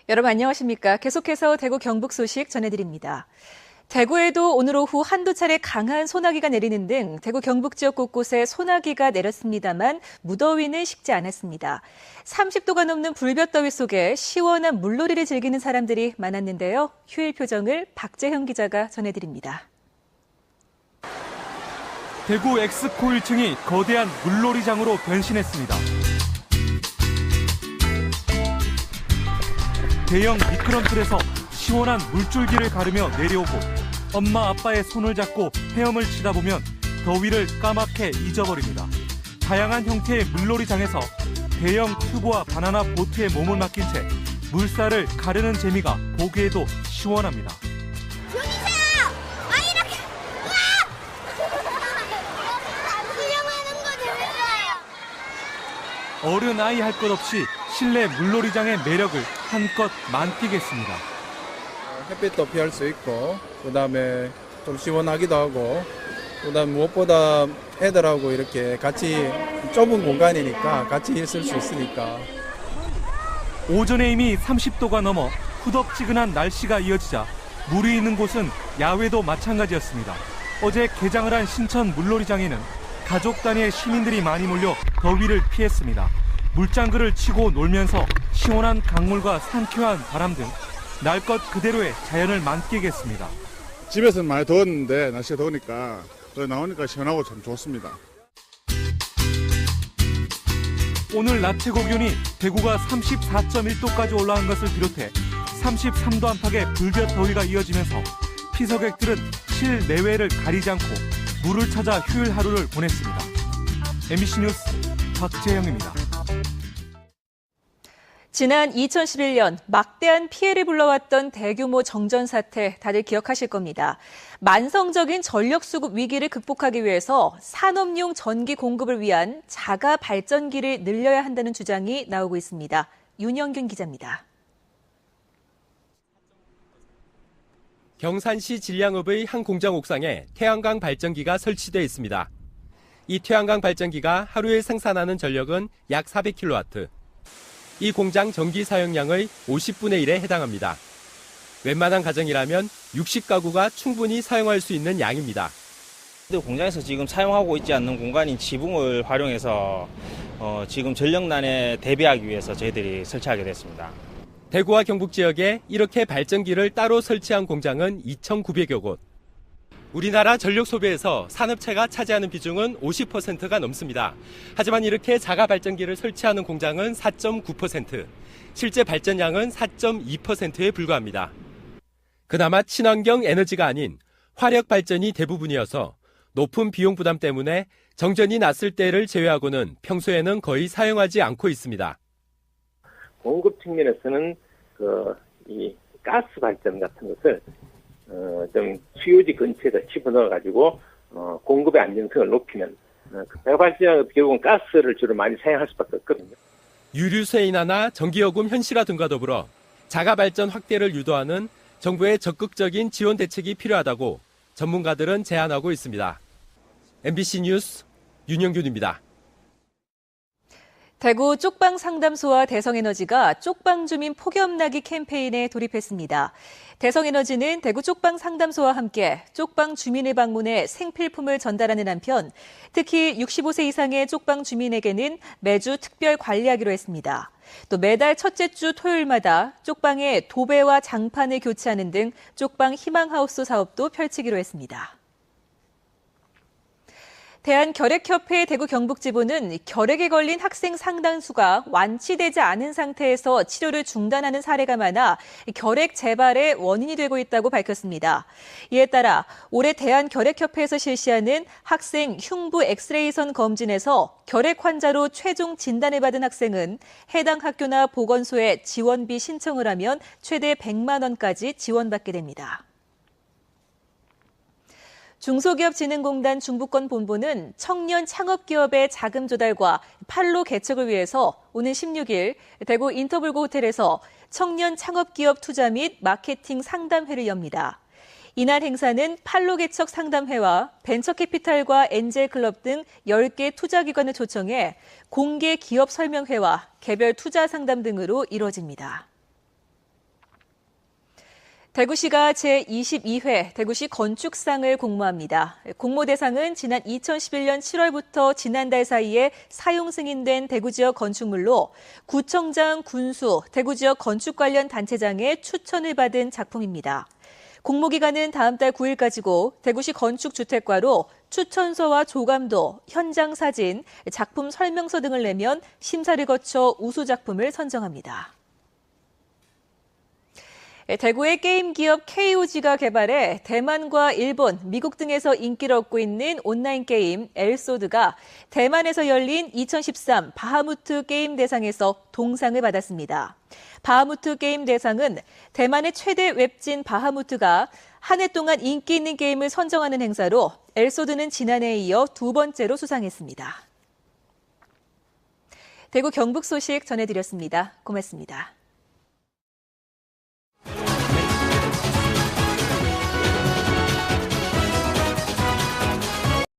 여러분 안녕하십니까? 계속해서 대구 경북 소식 전해드립니다. 대구에도 오늘 오후 한두 차례 강한 소나기가 내리는 등 대구 경북 지역 곳곳에 소나기가 내렸습니다만 무더위는 식지 않았습니다. 30도가 넘는 불볕더위 속에 시원한 물놀이를 즐기는 사람들이 많았는데요. 휴일 표정을 박재형 기자가 전해드립니다. 대구 엑스코 1층이 거대한 물놀이장으로 변신했습니다. 대형 미끄럼틀에서 시원한 물줄기를 가르며 내려오고 엄마 아빠의 손을 잡고 헤엄을 치다 보면 더위를 까맣게 잊어버립니다. 다양한 형태의 물놀이장에서 대형 튜브와 바나나 보트에 몸을 맡긴 채 물살을 가르는 재미가 보기에도 시원합니다. 여기세요! 아 이렇게! 수영하는 거 재밌어요. 어른 아이 할 것 없이 실내 물놀이장의 매력을 한껏 만끽했습니다. 햇빛도 피할 수 있고 그다음에 좀 시원하기도 하고 그다음 무엇보다 애들하고 이렇게 같이 좁은 공간이니까 같이 있을 수 있으니까. 오전에 이미 30도가 넘어 후덥지근한 날씨가 이어지자 물이 있는 곳은 야외도 마찬가지였습니다. 어제 개장을 한 신천 물놀이장에는 가족 단위의 시민들이 많이 몰려 더위를 피했습니다. 물장구를 치고 놀면서 시원한 강물과 상쾌한 바람 등 날 것 그대로의 자연을 만끽했습니다. 집에서는 많이 더웠는데 날씨가 더우니까 나오니까 시원하고 참 좋습니다. 오늘 낮 최고 기온이 대구가 34.1도까지 올라간 것을 비롯해 33도 안팎의 불볕 더위가 이어지면서 피서객들은 실내외를 가리지 않고 물을 찾아 휴일 하루를 보냈습니다. MBC 뉴스 박재영입니다. 지난 2011년 막대한 피해를 불러왔던 대규모 정전 사태 다들 기억하실 겁니다. 만성적인 전력 수급 위기를 극복하기 위해서 산업용 전기 공급을 위한 자가 발전기를 늘려야 한다는 주장이 나오고 있습니다. 윤영균 기자입니다. 경산시 진량읍의 한 공장 옥상에 태양광 발전기가 설치되어 있습니다. 이 태양광 발전기가 하루에 생산하는 전력은 약 400kW. 이 공장 전기 사용량의 50분의 1에 해당합니다. 웬만한 가정이라면 60가구가 충분히 사용할 수 있는 양입니다. 공장에서 지금 사용하고 있지 않는 공간인 지붕을 활용해서 지금 전력난에 대비하기 위해서 저희들이 설치하게 됐습니다. 대구와 경북 지역에 이렇게 발전기를 따로 설치한 공장은 2,900여 곳. 우리나라 전력 소비에서 산업체가 차지하는 비중은 50%가 넘습니다. 하지만 이렇게 자가 발전기를 설치하는 공장은 4.9%, 실제 발전량은 4.2%에 불과합니다. 그나마 친환경 에너지가 아닌 화력 발전이 대부분이어서 높은 비용 부담 때문에 정전이 났을 때를 제외하고는 평소에는 거의 사용하지 않고 있습니다. 공급 측면에서는 이 가스 발전 같은 것을 좀 수요지 근처에다 집어넣어가지고 공급의 안정성을 높이면 배발전은 결국은 가스를 주로 많이 사용할 수밖에 없거든요. 유류세 인하나 전기요금 현실화 등과 더불어 자가발전 확대를 유도하는 정부의 적극적인 지원 대책이 필요하다고 전문가들은 제안하고 있습니다. MBC 뉴스 윤영균입니다. 대구 쪽방상담소와 대성에너지가 쪽방주민 폭염나기 캠페인에 돌입했습니다. 대성에너지는 대구 쪽방상담소와 함께 쪽방 주민을 방문해 생필품을 전달하는 한편 특히 65세 이상의 쪽방 주민에게는 매주 특별 관리하기로 했습니다. 또 매달 첫째 주 토요일마다 쪽방에 도배와 장판을 교체하는 등 쪽방 희망하우스 사업도 펼치기로 했습니다. 대한결핵협회 대구 경북지부는 결핵에 걸린 학생 상당수가 완치되지 않은 상태에서 치료를 중단하는 사례가 많아 결핵 재발의 원인이 되고 있다고 밝혔습니다. 이에 따라 올해 대한결핵협회에서 실시하는 학생 흉부 엑스레이선 검진에서 결핵 환자로 최종 진단을 받은 학생은 해당 학교나 보건소에 지원비 신청을 하면 최대 100만 원까지 지원받게 됩니다. 중소기업진흥공단 중부권 본부는 청년 창업기업의 자금 조달과 판로 개척을 위해서 오는 16일 대구 인터블고 호텔에서 청년 창업기업 투자 및 마케팅 상담회를 엽니다. 이날 행사는 판로 개척 상담회와 벤처캐피탈과 엔젤클럽 등 10개 투자기관을 초청해 공개 기업 설명회와 개별 투자 상담 등으로 이뤄집니다. 대구시가 제22회 대구시 건축상을 공모합니다. 공모 대상은 지난 2011년 7월부터 지난달 사이에 사용 승인된 대구 지역 건축물로 구청장, 군수, 대구 지역 건축 관련 단체장의 추천을 받은 작품입니다. 공모 기간은 다음 달 9일까지고 대구시 건축주택과로 추천서와 조감도, 현장 사진, 작품 설명서 등을 내면 심사를 거쳐 우수 작품을 선정합니다. 대구의 게임 기업 KOG가 개발해 대만과 일본, 미국 등에서 인기를 얻고 있는 온라인 게임 엘소드가 대만에서 열린 2013 바하무트 게임 대상에서 동상을 받았습니다. 바하무트 게임 대상은 대만의 최대 웹진 바하무트가 한 해 동안 인기 있는 게임을 선정하는 행사로 엘소드는 지난해에 이어 두 번째로 수상했습니다. 대구 경북 소식 전해드렸습니다. 고맙습니다.